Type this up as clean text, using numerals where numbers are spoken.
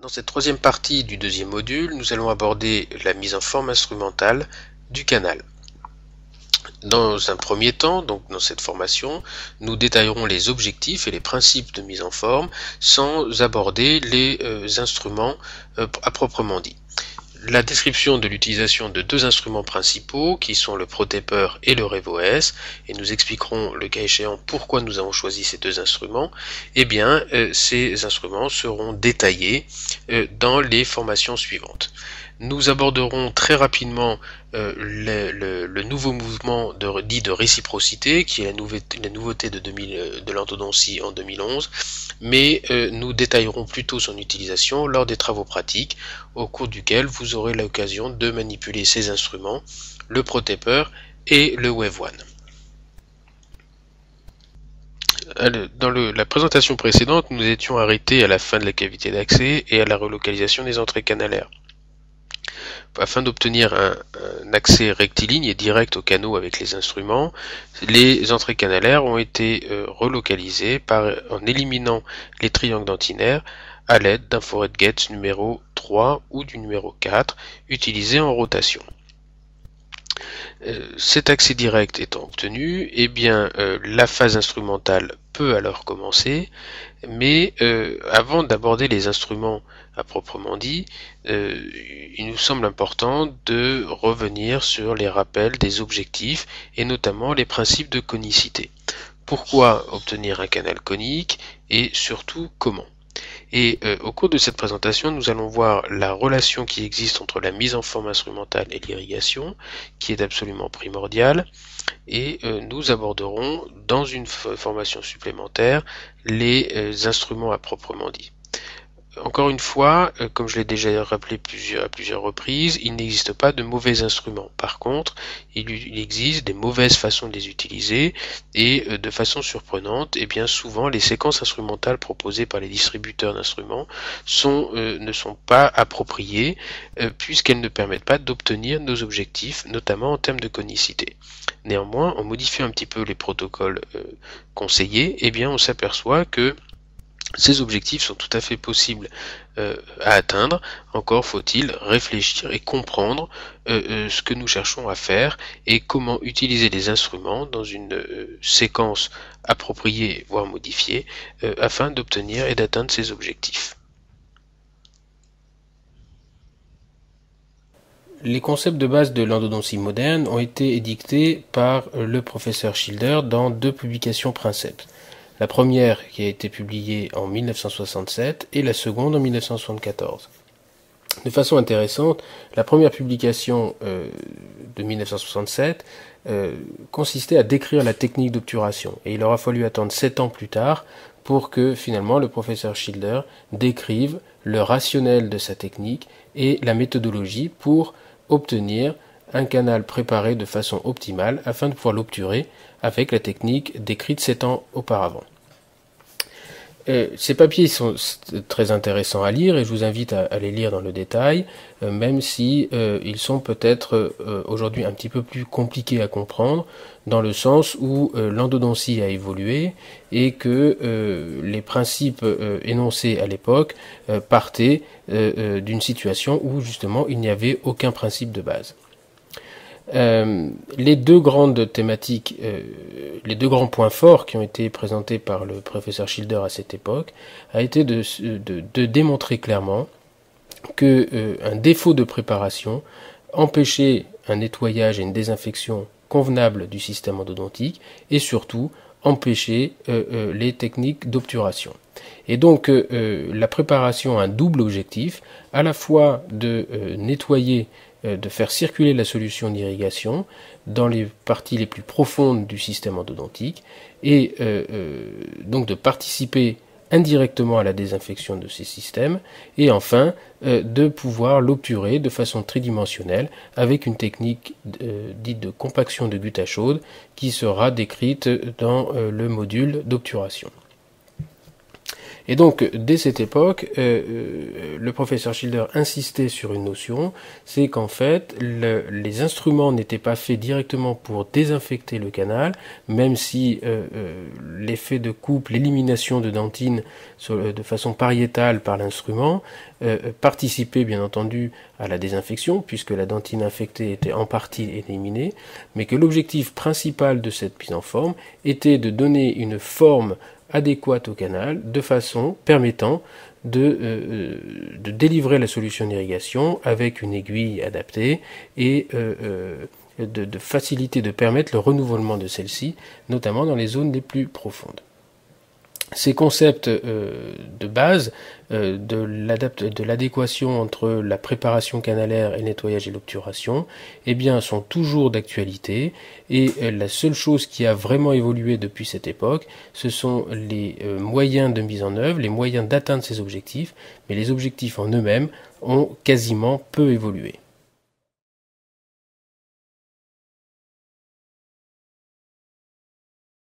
Dans cette troisième partie du deuxième module, nous allons aborder la mise en forme instrumentale du canal. Dans un premier temps, donc dans cette formation, nous détaillerons les objectifs et les principes de mise en forme sans aborder les instruments à proprement dit. La description de l'utilisation de deux instruments principaux qui sont le ProTaper et le RevoS, et nous expliquerons le cas échéant pourquoi nous avons choisi ces deux instruments. Eh bien, ces instruments seront détaillés dans les formations suivantes. Nous aborderons très rapidement le nouveau mouvement dit de réciprocité, qui est la nouveauté de l'orthodontie en 2011, mais nous détaillerons plutôt son utilisation lors des travaux pratiques, au cours duquel vous aurez l'occasion de manipuler ces instruments, le ProTaper et le Wave One. Dans la présentation précédente, nous étions arrêtés à la fin de la cavité d'accès et à la relocalisation des entrées canalaires. Afin d'obtenir un accès rectiligne et direct au canaux avec les instruments, les entrées canalaires ont été relocalisées en éliminant les triangles dentinaires à l'aide d'un forehead gate numéro 3 ou du numéro 4 utilisé en rotation. Cet accès direct étant obtenu, eh bien, la phase instrumentale peut alors commencer, mais avant d'aborder les instruments à proprement dit, il nous semble important de revenir sur les rappels des objectifs et notamment les principes de conicité. Pourquoi obtenir un canal conique et surtout comment? Et au cours de cette présentation, nous allons voir la relation qui existe entre la mise en forme instrumentale et l'irrigation, qui est absolument primordiale, et nous aborderons dans une formation supplémentaire les instruments à proprement dit. Encore une fois, comme je l'ai déjà rappelé à plusieurs reprises, il n'existe pas de mauvais instruments. Par contre, il existe des mauvaises façons de les utiliser et de façon surprenante, et bien souvent les séquences instrumentales proposées par les distributeurs d'instruments ne sont pas appropriées puisqu'elles ne permettent pas d'obtenir nos objectifs, notamment en termes de conicité. Néanmoins, en modifiant un petit peu les protocoles conseillés, eh bien on s'aperçoit que ces objectifs sont tout à fait possibles à atteindre, encore faut-il réfléchir et comprendre ce que nous cherchons à faire et comment utiliser les instruments dans une séquence appropriée, voire modifiée, afin d'obtenir et d'atteindre ces objectifs. Les concepts de base de l'endodontie moderne ont été édictés par le professeur Schilder dans deux publications princeps. La première qui a été publiée en 1967 et la seconde en 1974. De façon intéressante, la première publication de 1967 consistait à décrire la technique d'obturation et il aura fallu attendre 7 ans plus tard pour que finalement le professeur Schilder décrive le rationnel de sa technique et la méthodologie pour obtenir un canal préparé de façon optimale afin de pouvoir l'obturer avec la technique décrite 7 ans auparavant. Ces papiers sont très intéressants à lire et je vous invite à les lire dans le détail, même si ils sont peut-être aujourd'hui un petit peu plus compliqués à comprendre, dans le sens où l'endodontie a évolué et que les principes énoncés à l'époque partaient d'une situation où justement il n'y avait aucun principe de base. Les deux grandes thématiques, les deux grands points forts qui ont été présentés par le professeur Schilder à cette époque, a été de démontrer clairement que un défaut de préparation empêchait un nettoyage et une désinfection convenable du système endodontique et surtout empêchait les techniques d'obturation. Et donc la préparation a un double objectif, à la fois de nettoyer, de faire circuler la solution d'irrigation dans les parties les plus profondes du système endodontique et donc de participer indirectement à la désinfection de ces systèmes et enfin de pouvoir l'obturer de façon tridimensionnelle avec une technique dite de compaction de gutta chaude qui sera décrite dans le module d'obturation. Et donc, dès cette époque, le professeur Schilder insistait sur une notion, c'est qu'en fait, les instruments n'étaient pas faits directement pour désinfecter le canal, même si l'effet de coupe, l'élimination de dentine de façon pariétale par l'instrument participait bien entendu à la désinfection, puisque la dentine infectée était en partie éliminée, mais que l'objectif principal de cette mise en forme était de donner une forme adéquate au canal, de façon permettant de délivrer la solution d'irrigation avec une aiguille adaptée et de faciliter, de permettre le renouvellement de celle-ci, notamment dans les zones les plus profondes. Ces concepts de base de l'adéquation entre la préparation canalaire et le nettoyage et l'obturation, eh bien, sont toujours d'actualité, et la seule chose qui a vraiment évolué depuis cette époque, ce sont les moyens de mise en œuvre, les moyens d'atteindre ces objectifs, mais les objectifs en eux-mêmes ont quasiment peu évolué.